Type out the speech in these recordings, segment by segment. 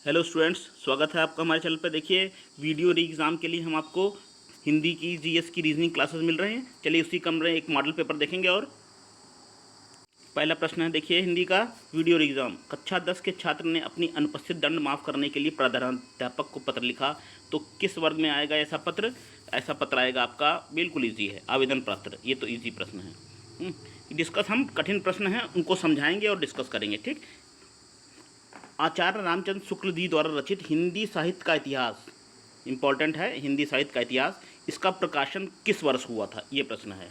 Hello students, स्वागत है आपका हमारे चैनल पर। देखिए, वीडियो री एग्ज़ाम के लिए हम आपको हिंदी की जीएस की रीजनिंग क्लासेस मिल रहे हैं। चलिए उसी क्रम में एक मॉडल पेपर देखेंगे। और पहला प्रश्न है, देखिए हिंदी का वीडियो री एग्ज़ाम। कक्षा 10 के छात्र ने अपनी अनुपस्थित दंड माफ़ करने के लिए प्रधानाध्यापक को पत्र लिखा, तो किस वर्ग में आएगा ऐसा पत्र? ऐसा पत्र आएगा आपका, बिल्कुल ईजी है, आवेदन पत्र। ये तो ईजी प्रश्न है। डिस्कस, हम कठिन प्रश्न हैं उनको समझाएंगे और डिस्कस करेंगे। ठीक, आचार्य रामचंद्र शुक्ल जी द्वारा रचित हिंदी साहित्य का इतिहास, इम्पॉर्टेंट है, हिंदी साहित्य का इतिहास, इसका प्रकाशन किस वर्ष हुआ था, ये प्रश्न है।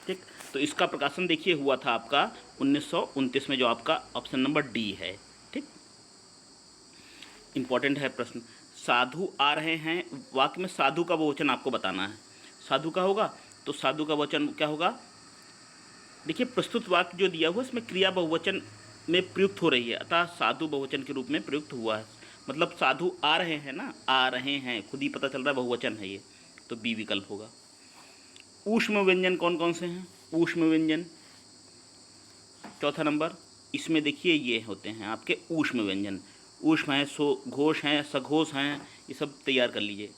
ठीक, तो इसका प्रकाशन देखिए हुआ था आपका 1929 में, जो आपका ऑप्शन नंबर डी है। ठीक, इम्पॉर्टेंट है प्रश्न। साधु आ रहे हैं, वाक्य में साधु का बहुवचन आपको बताना है। साधु का होगा तो साधु का वचन क्या होगा? देखिए, प्रस्तुत वाक्य जो दिया हुआ है इसमें क्रिया बहुवचन में प्रयुक्त हो रही है, अतः साधु बहुवचन के रूप में प्रयुक्त हुआ है। मतलब साधु आ रहे हैं ना, आ रहे हैं, खुद ही पता चल रहा है बहुवचन है ये, तो बी विकल्प होगा। ऊष्म व्यंजन कौन कौन से हैं? ऊष्म व्यंजन चौथा नंबर, इसमें देखिए ये होते हैं आपके ऊष्म व्यंजन। ऊष्म है, सो घोष हैं, सघोष हैं, ये सब तैयार कर लीजिए।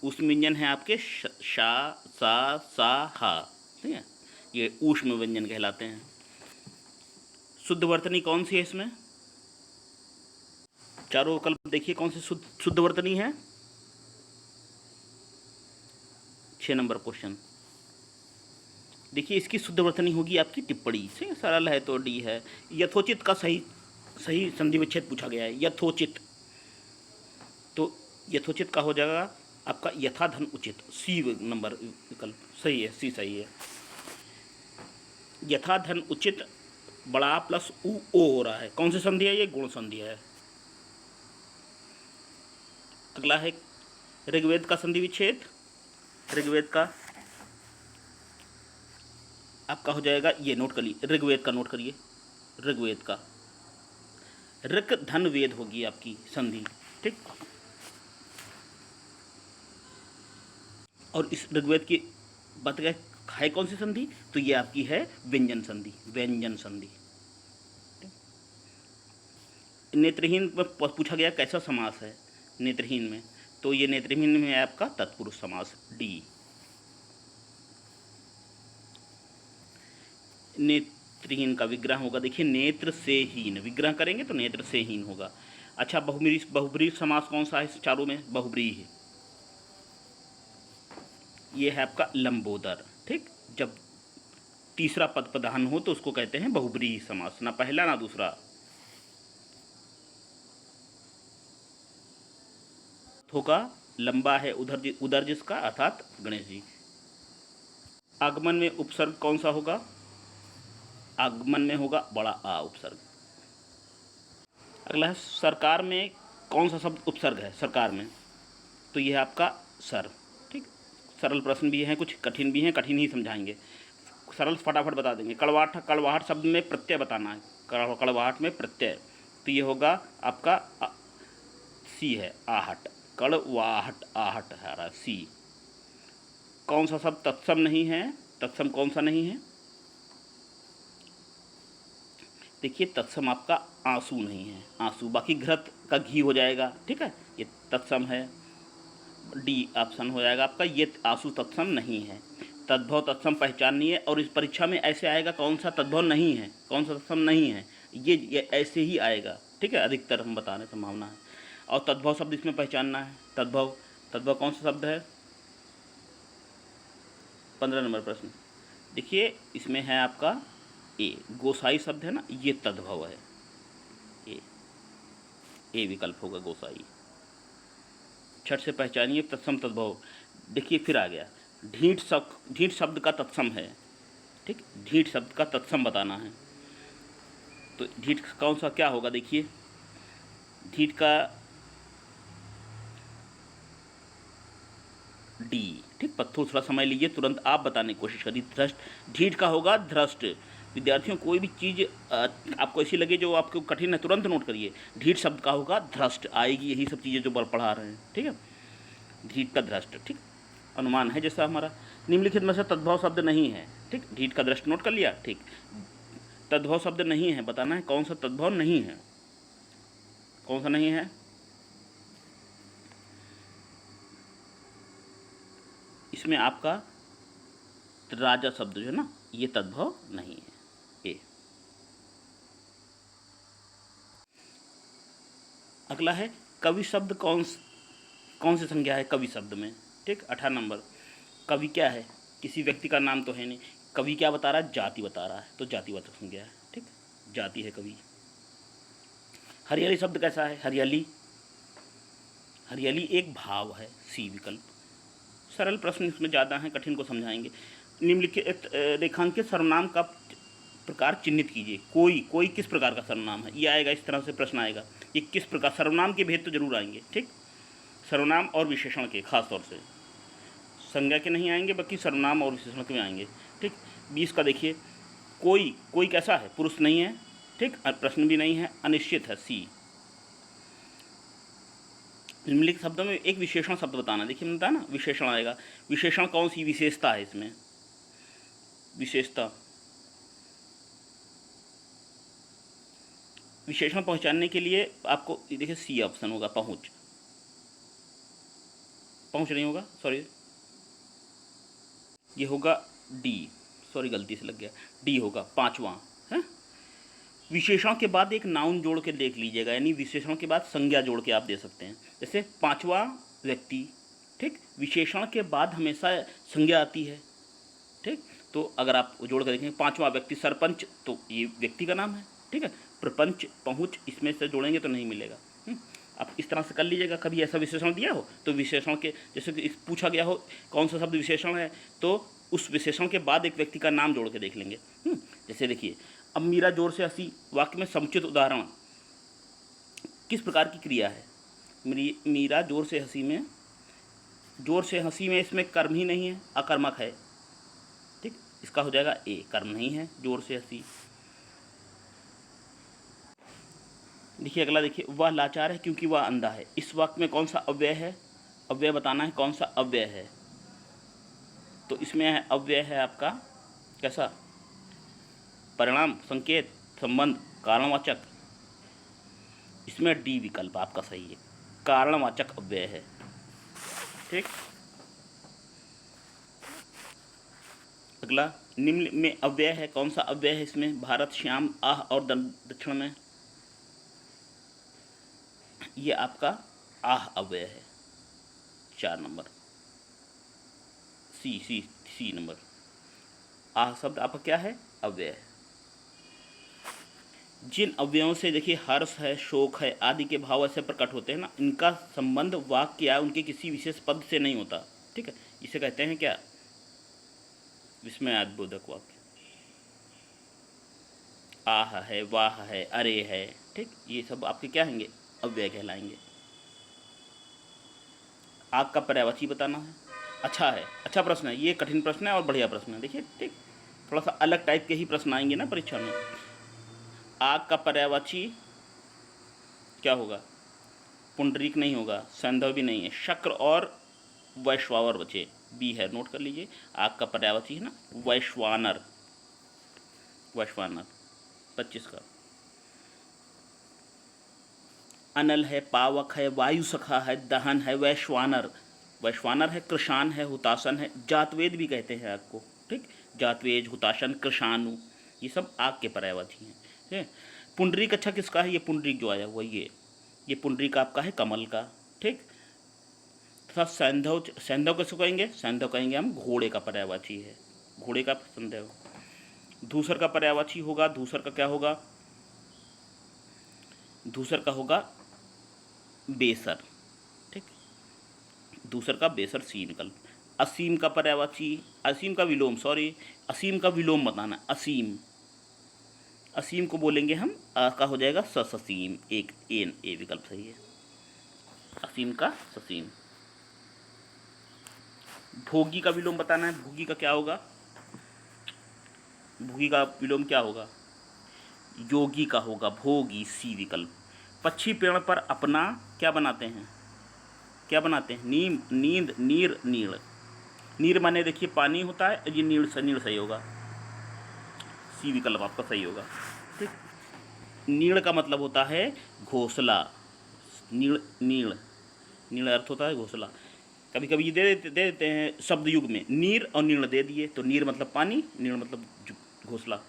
ऊष्म व्यंजन है आपके शा, सा, हा, ठीक है, ये ऊष्म व्यंजन कहलाते हैं। शुद्ध वर्तनी कौन सी है इसमें? चारों विकल्प देखिए कौन सी शुद्ध वर्तनी है। 6 नंबर क्वेश्चन देखिए, इसकी शुद्ध वर्तनी होगी आपकी टिप्पणी से। सरल है तो डी है। यथोचित का सही संधि विच्छेद पूछा गया है, यथोचित, तो यथोचित का हो जाएगा आपका यथा धन उचित। सी नंबर विकल्प सही है, सी सही है। यथा धन उचित बड़ा प्लस उ ओ हो रहा है, कौन सी संधि है? ये गुण संधि है। अगला है ऋग्वेद का संधि विच्छेद। ऋग्वेद का आपका हो जाएगा, ये नोट कर लीजिए, ऋग्वेद का नोट करिए। ऋग्वेद का ऋक धन वेद होगी आपकी संधि। ठीक, और इस ऋग्वेद की बात है कौन सी संधि? तो ये आपकी है व्यंजन संधि, व्यंजन संधि। नेत्रहीन में पूछा गया कैसा समास है नेत्रहीन में, तो ये नेत्रहीन में है आपका तत्पुरुष समास, डी। नेत्रहीन का विग्रह होगा, देखिए नेत्र से हीन, विग्रह करेंगे तो नेत्र से हीन होगा। अच्छा, बहुब्रीहि समास कौन सा है चारों में? बहुब्रीहि, ये है आपका लंबोदर। ठीक, जब तीसरा पद प्रधान हो तो उसको कहते हैं बहुब्रीहि समास, ना पहला ना दूसरा। होगा लंबा है उधर जिसका, अर्थात गणेश जी। आगमन में उपसर्ग कौन सा होगा? आगमन में होगा बड़ा आ उपसर्ग। अगला है सरकार में कौन सा शब्द उपसर्ग है सरकार में? तो यह है आपका सर। ठीक, सरल प्रश्न भी हैं, कुछ कठिन भी हैं, कठिन ही समझाएंगे, सरल फटाफट बता देंगे। कड़वाहट शब्द में प्रत्यय बताना है, कड़वाहट में प्रत्यय, तो ये होगा आपका सी है, आहट। कड़वाहट, आहट है सी। कौन सा शब्द तत्सम नहीं है? तत्सम कौन सा नहीं है? देखिए, तत्सम आपका आंसू नहीं है, आंसू, बाकी घृत का घी हो जाएगा। ठीक है, ये तत्सम है, डी ऑप्शन हो जाएगा आपका, ये आंसू तत्सम नहीं है। तद्भव तत्सम पहचाननी है, और इस परीक्षा में ऐसे आएगा कौन सा तद्भव नहीं है, कौन सा तत्सम नहीं है, ये ऐसे ही आएगा। ठीक है, अधिकतर हम बताने संभावना है। और तद्भव शब्द इसमें पहचानना है। तद्भव कौन सा शब्द है? 15 नंबर प्रश्न देखिए, इसमें है आपका ए, गोसाई शब्द है ना, ये तद्भव है, ए विकल्प होगा गोसाई। छठ से पहचानिए तत्सम तद्भव। देखिए फिर आ गया ढीठ शब्द का तत्सम है। ठीक, ढीठ शब्द का तत्सम बताना है, तो ढीठ कौन सा क्या होगा? देखिए, ढीठ का डी। ठीक, पत्थर थोड़ा समय लीजिए, तुरंत आप बताने की कोशिश करिए। ध्रष्ट, ढीठ का होगा ध्रष्ट। विद्यार्थियों, कोई भी चीज़ आपको ऐसी लगे जो आपको कठिन है, तुरंत नोट करिए। ढीठ शब्द का होगा ध्रष्ट, आएगी यही सब चीज़ें जो पढ़ा रहे हैं। ठीक है, ढीठ का ध्रष्ट। ठीक, अनुमान है जैसा हमारा। निम्नलिखित में से तद्भव शब्द नहीं है। ठीक, ढीठ का दृष्ट नोट कर लिया। ठीक, तद्भव शब्द नहीं है, बताना है कौन सा तद्भव नहीं है। कौन सा नहीं है? इसमें आपका राजा शब्द जो है ना, ये तद्भव नहीं है। ए। अगला है कवि शब्द कौन सी संज्ञा है कवि शब्द में? ठीक, 18 नंबर। कवि क्या है? किसी व्यक्ति का नाम तो है नहीं। कवि क्या बता रहा है? जाति बता रहा है, तो जातिवाचक संज्ञा है। ठीक, जाति है कवि। हरियाली शब्द कैसा है? हरियाली, हरियाली एक भाव है, सी विकल्प। सरल प्रश्न इसमें ज़्यादा हैं, कठिन को समझाएंगे। निम्नलिखित रेखांकित सर्वनाम का प्रकार चिन्हित कीजिए। कोई किस प्रकार का सर्वनाम है? ये आएगा, इस तरह से प्रश्न आएगा। ये किस प्रकार, सर्वनाम के भेद तो जरूर आएंगे। ठीक, सर्वनाम और विशेषण के, खास तौर से संज्ञा के नहीं आएंगे, बल्कि सर्वनाम और विशेषण के में आएंगे। ठीक, 20 का देखिए, कोई कैसा है? पुरुष नहीं है। ठीक, प्रश्न भी नहीं है, अनिश्चित है, सी। निम्नलिखित शब्दों में एक विशेषण शब्द बताना। देखिए मिलता है ना, विशेषण आएगा। विशेषण कौन सी विशेषता है इसमें? विशेषता, विशेषण पहचानने के लिए आपको देखिए सी ऑप्शन होगा, पहुंच नहीं होगा, सॉरी, ये होगा डी, सॉरी गलती से लग गया, डी होगा, पांचवा है। विशेषण के बाद एक नाउन जोड़ के देख लीजिएगा, यानी विशेषण के बाद संज्ञा जोड़ के आप दे सकते हैं। जैसे पांचवा व्यक्ति, ठीक, विशेषण के बाद हमेशा संज्ञा आती है। ठीक, तो अगर आप जोड़ कर देखेंगे, पांचवा व्यक्ति सरपंच, तो ये व्यक्ति का नाम है। ठीक है, प्रपंच, पहुँच, इसमें से जोड़ेंगे तो नहीं मिलेगा। आप इस तरह से कर लीजिएगा। कभी ऐसा विशेषण दिया हो तो विशेषण के, जैसे कि पूछा गया हो कौन सा शब्द विशेषण है, तो उस विशेषण के बाद एक व्यक्ति का नाम जोड़ के देख लेंगे। जैसे देखिए, अब मीरा जोर से हंसी वाक्य में समुचित उदाहरण किस प्रकार की क्रिया है? मीरा जोर से हंसी में, जोर से हंसी में इसमें कर्म ही नहीं है, अकर्मक है। ठीक, इसका हो जाएगा ए, कर्म नहीं है, जोर से हंसी। देखिए अगला, देखिए, वह लाचार है क्योंकि वह अंधा है। इस वाक्य में कौन सा अव्यय है? अव्यय बताना है, कौन सा अव्यय है। तो इसमें है अव्यय है आपका कैसा? परिणाम, संकेत, संबंध, कारणवाचक। इसमें डी विकल्प आपका सही है, कारणवाचक अव्यय है। ठीक, अगला, निम्न में अव्यय है, कौन सा अव्यय है इसमें? भारत, श्याम, आह और दक्षिण में, ये आपका आह अव्यय है, 4 नंबर, सी नंबर। आह शब्द आपका क्या है? अव्यय है। जिन अव्ययों से देखिए हर्ष है, शोक है आदि के भाव ऐसे प्रकट होते हैं ना, इनका संबंध वाक्य या उनके किसी विशेष पद से नहीं होता। ठीक है, इसे कहते हैं क्या? विस्मयादिबोधक वाक्य। आह है, वाह है, अरे है। ठीक, ये सब आपके क्या होंगे? अव्यय कहलाएंगे। आग का पर्यायवाची बताना है। अच्छा है, अच्छा प्रश्न है, ये कठिन प्रश्न है और बढ़िया प्रश्न है। देखिए, ठीक, थोड़ा सा अलग टाइप के ही प्रश्न आएंगे ना परीक्षा में। आग का पर्यायवाची क्या होगा? पुंडरीक नहीं होगा, सैंधव भी नहीं है, शक्र और वैश्वावर बचे, बी है, नोट कर लीजिए। आग का पर्यायवाची है ना वैश्वानर, 25 का। अनल है, पावक है, वायु सखा है, दहन है, वैश्वानर है, कृशान है, हुताशन है, जातवेद भी कहते हैं आग को। ठीक, जातवेद, हुताशन, कृशानु, ये सब आग के पर्यायवाची हैं। ठीक है, पुंडरीक अच्छा किसका है? ये पुंडरीक जो आया हुआ ये पुंडरीक आपका है कमल का। ठीक, तथा सैंधव किसको कहेंगे? सैंधव कहेंगे हम घोड़े का पर्यायवाची है, घोड़े का सैंधव। धूसर का पर्यायवाची होगा, धूसर का क्या होगा? धूसर का होगा बेसर। ठीक, दूसर का बेसर, सी विकल्प। असीम का पर्यायवाची, असीम का विलोम, सॉरी, असीम का विलोम बताना, असीम। असीम को बोलेंगे हम, का हो जाएगा ससीम, एक एन, ए विकल्प सही है, असीम का ससीम। भोगी का विलोम बताना है, भोगी का क्या होगा? भोगी का विलोम क्या होगा? योगी का होगा, भोगी, सी विकल्प। पक्षी पेड़ पर अपना क्या बनाते हैं? नीम, नींद, नीर, नीड़। नीर माने देखिए पानी होता है, ये नीड़ सही होगा, सी विकल्प आपका सही होगा। ठीक, नीड़ का मतलब होता है घोंसला, नीड़ नीड़ नीड़ अर्थ होता है घोंसला। कभी कभी ये दे देते हैं शब्द युग में, नीर और नीड़ दे दिए, तो नीर मतलब पानी, नीड़ मतलब घोंसला।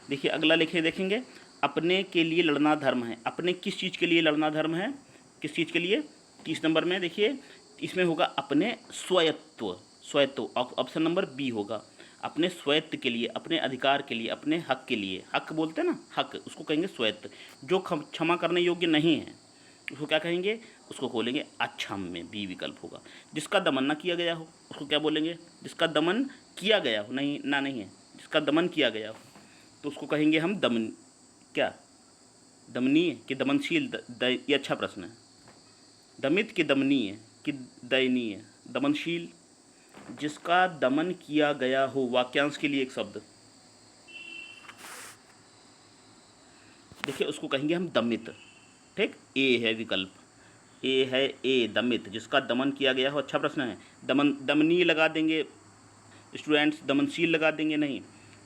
देखिए अगला लिखे देखेंगे, अपने के लिए लड़ना धर्म है। अपने किस चीज़ के लिए लड़ना धर्म है, किस चीज़ के लिए? 30 नंबर में देखिए इसमें होगा अपने स्वायत्व, स्वायत्व ऑप्शन नंबर बी होगा। अपने स्वायत्त के लिए, अपने अधिकार के लिए, अपने हक के लिए, हक बोलते हैं ना, हक, उसको कहेंगे स्वायत्त। जो क्षमा करने योग्य नहीं है उसको क्या कहेंगे? उसको बोलेंगे अक्षम्य, बी विकल्प होगा। जिसका दमन ना किया गया हो उसको क्या बोलेंगे? जिसका दमन किया गया हो, नहीं ना नहीं है, जिसका दमन किया गया हो तो उसको कहेंगे हम दमन, क्या दमनीय कि दमनशील? ये अच्छा प्रश्न है। दमित कि दमनीय कि दयनीय? दमनशील। जिसका दमन किया गया हो, वाक्यांश के लिए एक शब्द देखिए उसको कहेंगे हम दमित। ठीक, ए है विकल्प, ए है ए, दमित, जिसका दमन किया गया हो। अच्छा प्रश्न है। दमनीय लगा देंगे स्टूडेंट्स, दमनशील लगा देंगे नहीं,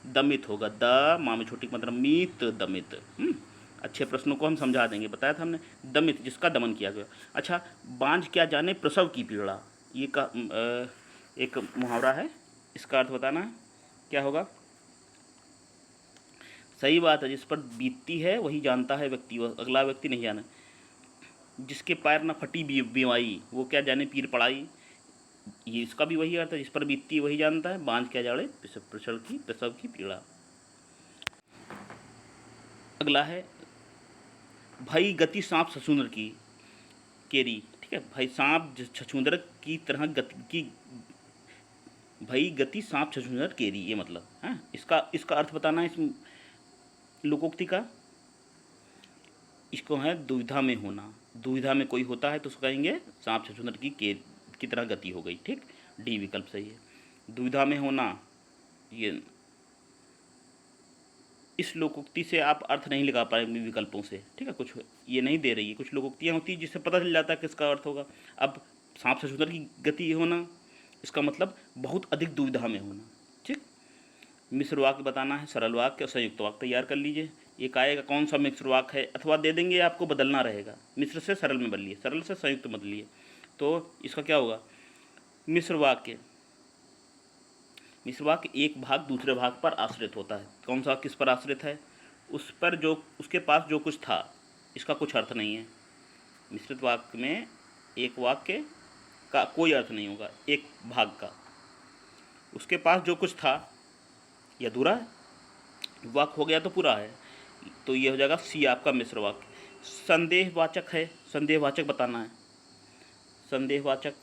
दमित होगा। द माँ में छोटी मतलब मीत, दमित। अच्छे प्रश्नों को हम समझा देंगे, बताया था हमने। दमित, जिसका दमन किया गया। अच्छा, बांझ क्या जाने प्रसव की पीड़ा, ये का एक मुहावरा है, इसका अर्थ बताना है क्या होगा? सही बात है, जिस पर बीतती है वही जानता है व्यक्ति, अगला व्यक्ति नहीं जाना। जिसके पैर न फटी बीमारी, वो क्या जाने पीर पड़ाई, ये इसका भी वही अर्थ है, जिस पर बीतती वही जानता है। बांझ क्या जाने प्रसव की पीड़ा। अगला है, भाई गति सांप छछूंदर की केरी। ठीक है, भाई सांप छछूंदर की तरह गति की, भाई गति सांप छछूंदर केरी, ये मतलब है। इसका अर्थ बताना है इस लोकोक्ति का। इसको है दुविधा में होना, दुविधा में कोई होता है तो उसको कहेंगे सांप छछूंदर की तरह गति हो गई। ठीक, डी विकल्प सही है। दुविधा में होना, ये इस लोकोक्ति से आप अर्थ नहीं लगा पाएंगे विकल्पों से। ठीक है, कुछ ये नहीं दे रही है, कुछ लोकोक्तियाँ होती हैं जिससे पता चल जाता है किसका अर्थ होगा। अब सांप छछूंदर की गति होना, इसका मतलब बहुत अधिक दुविधा में होना। ठीक, मिश्र वाक्य बताना है, सरल वाक्य और संयुक्त वाक्य तैयार कर लीजिए। एक आएगा कौन सा मिश्र वाक्य है, अथवा दे देंगे आपको बदलना रहेगा, मिश्र से सरल में बदलिए, सरल से संयुक्त में बदलिए। तो इसका क्या होगा? मिश्र वाक्य, मिश्र वाक्य एक भाग दूसरे भाग पर आश्रित होता है। कौन सा किस पर आश्रित है? उस पर जो उसके पास जो कुछ था, इसका कुछ अर्थ नहीं है। मिश्रित वाक्य में एक वाक्य का कोई अर्थ नहीं होगा, एक भाग का। उसके पास जो कुछ था यह अधूरा है, वाक्य हो गया तो पूरा है, तो ये हो जाएगा सी आपका मिश्र वाक्य। संदेहवाचक है, संदेहवाचक बताना है। संदेहवाचक,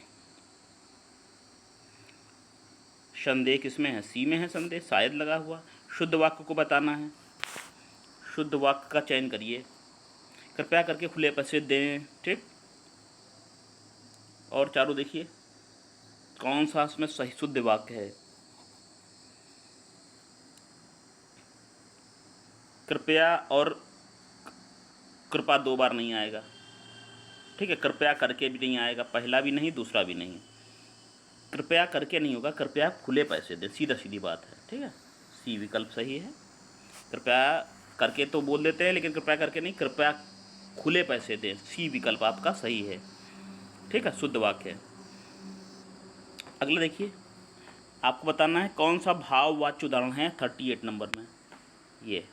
संदेह किसमें है? सी में है संदेह, शायद लगा हुआ। शुद्ध वाक्य को बताना है, शुद्ध वाक्य का चयन करिए, कृपया करके खुले पैसे दें। ठीक, और चारों देखिए कौन सा इसमें सही शुद्ध वाक्य है। कृपया और कृपा दो बार नहीं आएगा। ठीक है, कृपया करके भी नहीं आएगा, पहला भी नहीं दूसरा भी नहीं। कृपया करके नहीं होगा, कृपया खुले पैसे दें, सीधा सीधी बात है। ठीक है, सी विकल्प सही है। कृपया करके तो बोल देते हैं लेकिन कृपया करके नहीं, कृपया खुले पैसे दें, सी विकल्प आपका सही है। ठीक है, शुद्ध वाक्य है। अगला देखिए, आपको बताना है कौन सा भाववाच्य उदाहरण है 38 नंबर में। ये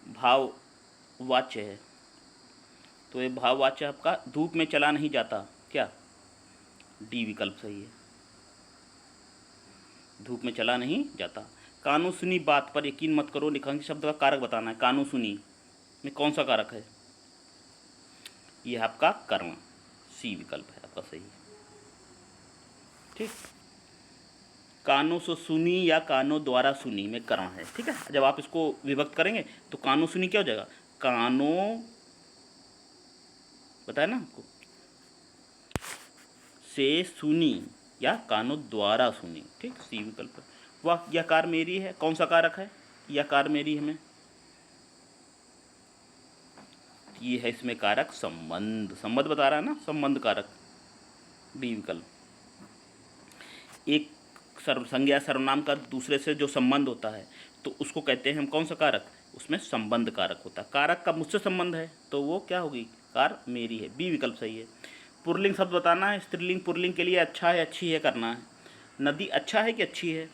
भाववाच्य है, तो ये भाववाच्य आपका धूप में चला नहीं जाता, क्या? डी विकल्प सही है, धूप में चला नहीं जाता। कानू सुनी बात पर यकीन मत करो, निकांक्षी शब्द का कारक बताना है। कानू सुनी में कौन सा कारक है? ये आपका कर्म, सी विकल्प है आपका सही। ठीक, कानों से सुनी या कानों द्वारा सुनी में करण है। ठीक है, जब आप इसको विभक्त करेंगे तो कानों सुनी क्या हो जाएगा? कानों, बताया ना आपको, से सुनी या कानों द्वारा सुनी। ठीक, सी विकल्प। वह यह कार मेरी है, कौन सा कारक है? यह कार मेरी है में, ये है इसमें कारक संबंध, संबंध बता रहा है ना, संबंध कारक, बी विकल्प। एक संज्ञा सर्वनाम का दूसरे से जो संबंध होता है तो उसको कहते हैं हम कौन सा कारक? उसमें संबंध कारक होता है। कारक का मुझसे संबंध है तो वो क्या होगी? कार मेरी है, बी विकल्प सही है। पुल्लिंग शब्द बताना है, स्त्रीलिंग पुल्लिंग के लिए अच्छा है अच्छी है करना है। नदी अच्छा है कि अच्छी है,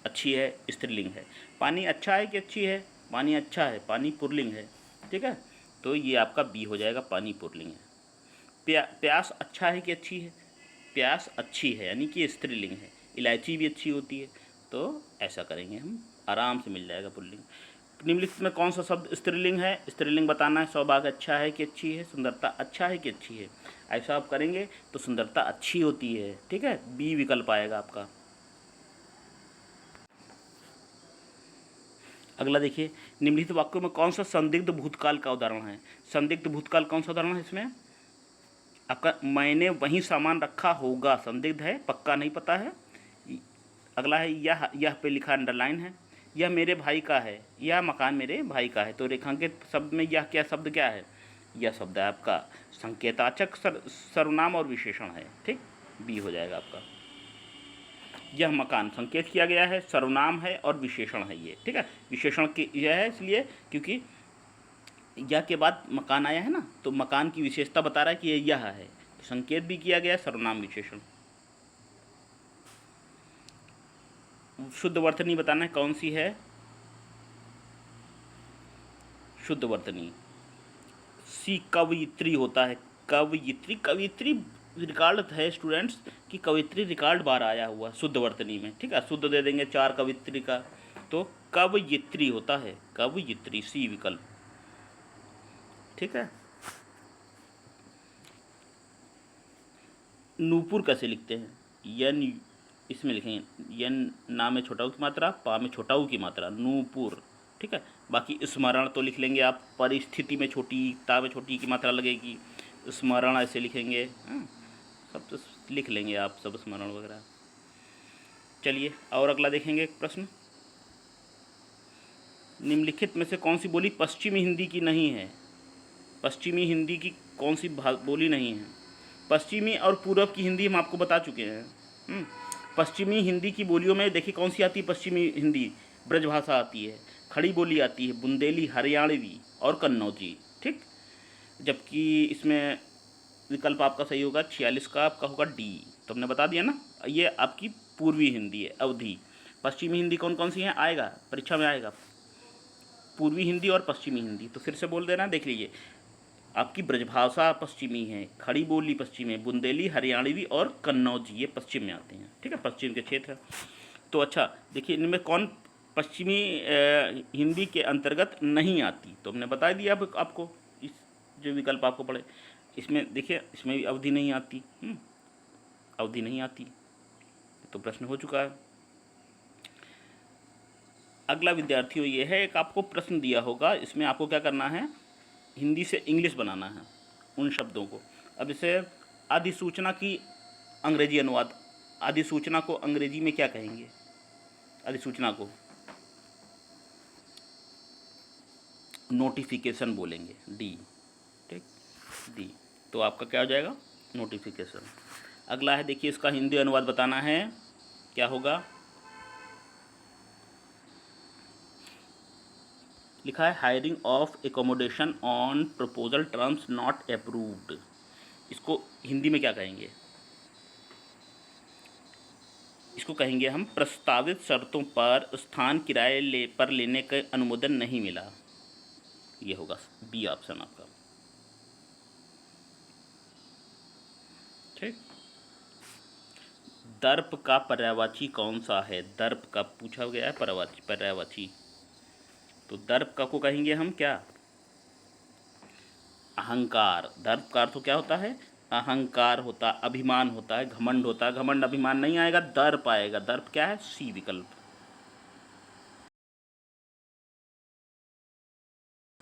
अच्छी है स्त्रीलिंग है। पानी अच्छा है कि अच्छी है, पानी अच्छा है, पानी पुल्लिंग है, ठीक है। तो ये आपका बी हो जाएगा, पानी पुल्लिंग है। प्यास अच्छा है कि अच्छी है, प्यास अच्छी है यानी कि स्त्रीलिंग है। इलायची भी अच्छी होती है, तो ऐसा करेंगे हम, आराम से मिल जाएगा पुल्लिंग। निम्नलिखित में कौन सा शब्द स्त्रीलिंग है, स्त्रीलिंग बताना है। सौभाग्य अच्छा है कि अच्छी है, सुंदरता अच्छा है कि अच्छी है। ऐसा आप करेंगे तो सुंदरता अच्छी होती है, ठीक है, बी विकल्प आएगा आपका। अगला देखिए, निम्नलिखित वाक्यों में कौन सा संदिग्ध भूतकाल का उदाहरण है। संदिग्ध भूतकाल कौन सा उदाहरण है इसमें आपका, मैंने वहीं सामान रखा होगा, संदिग्ध है, पक्का नहीं पता है। अगला है यह पे लिखा अंडरलाइन है, यह मेरे भाई का है, यह मकान मेरे भाई का है। तो रेखांकित शब्द में यह क्या शब्द क्या है, यह शब्द है आपका संकेतवाचक सर्वनाम और विशेषण है, ठीक, बी हो जाएगा आपका। यह मकान संकेत किया गया है, सर्वनाम है और विशेषण है ये, ठीक है। विशेषण की यह है इसलिए क्योंकि यह के बाद मकान आया है ना, तो मकान की विशेषता बता रहा है कि यह है, तो संकेत भी किया गया है, सर्वनाम विशेषण। शुद्ध वर्तनी बताना है कौन सी है, शुद्ध वर्तनी सी कवयित्री होता है, कवयित्री। कवयित्री रिकॉर्ड है स्टूडेंट्स कि कवयित्री रिकॉर्ड बार आया हुआ शुद्ध वर्तनी में, ठीक है। शुद्ध दे देंगे 4 कवयित्री का, तो कवयित्री होता है, कवयित्री, सी विकल्प, ठीक है। नूपुर कैसे लिखते हैं, यन, इसमें लिखेंगे यन, ना में छोटा ऊ की मात्रा, पा में छोटा ऊ की मात्रा, नूपुर, ठीक है। बाकी स्मरण तो लिख लेंगे आप, परिस्थिति में छोटी, ता में छोटी की मात्रा लगेगी, स्मरण ऐसे लिखेंगे, सब तो लिख लेंगे आप, सब स्मरण वगैरह। चलिए और अगला देखेंगे एक प्रश्न, निम्नलिखित में से कौन सी बोली पश्चिमी हिंदी की नहीं है। पश्चिमी हिंदी की कौन सी बोली नहीं है। पश्चिमी और पूर्व की हिंदी हम आपको बता चुके हैं। पश्चिमी हिंदी की बोलियों में देखिए कौन सी आती है पश्चिमी हिंदी, ब्रजभाषा आती है, खड़ी बोली आती है, बुंदेली, हरियाणवी और कन्नौजी, ठीक। जबकि इसमें विकल्प आपका सही होगा 46 का आपका होगा डी, तो हमने बता दिया ना, ये आपकी पूर्वी हिंदी है, अवधि। पश्चिमी हिंदी कौन कौन सी है, आएगा परीक्षा में आएगा, पूर्वी हिंदी और पश्चिमी हिंदी। तो फिर से बोल देना, देख लीजिए, आपकी ब्रजभाषा पश्चिमी है, खड़ी बोली पश्चिमी है, बुंदेली, हरियाणवी और कन्नौजी ये पश्चिम में आते हैं, ठीक है, पश्चिम के क्षेत्र। तो अच्छा देखिए, इनमें कौन पश्चिमी हिंदी के अंतर्गत नहीं आती, तो हमने बता दिया अब आपको, इस जो विकल्प आपको पड़े इसमें देखिए, इसमें भी अवधि नहीं आती, अवधि नहीं आती, तो प्रश्न हो चुका है। अगला विद्यार्थियों ये है, एक आपको प्रश्न दिया होगा, इसमें आपको क्या करना है, हिंदी से इंग्लिश बनाना है उन शब्दों को। अब इसे अधिसूचना की अंग्रेजी अनुवाद, अधिसूचना को अंग्रेजी में क्या कहेंगे, अधिसूचना को नोटिफिकेशन बोलेंगे, डी, ठीक, डी। तो आपका क्या हो जाएगा, नोटिफिकेशन। अगला है देखिए, इसका हिंदी अनुवाद बताना है, क्या होगा, लिखा है hiring of accommodation on proposal terms not approved, इसको हिंदी में क्या कहेंगे, इसको कहेंगे हम प्रस्तावित शर्तों पर स्थान किराए पर लेने का अनुमोदन नहीं मिला, ये होगा बी ऑप्शन आपका, ठीक। दर्प का पर्यायवाची कौन सा है, दर्प का पूछा गया है, पर्यायवाची, तो दर्प का को कहेंगे हम क्या, अहंकार। दर्प का अर्थ क्या होता है, अहंकार होता, अभिमान होता है, घमंड होता है, घमंड अभिमान नहीं आएगा, दर्प आएगा, दर्प क्या है, सी विकल्प।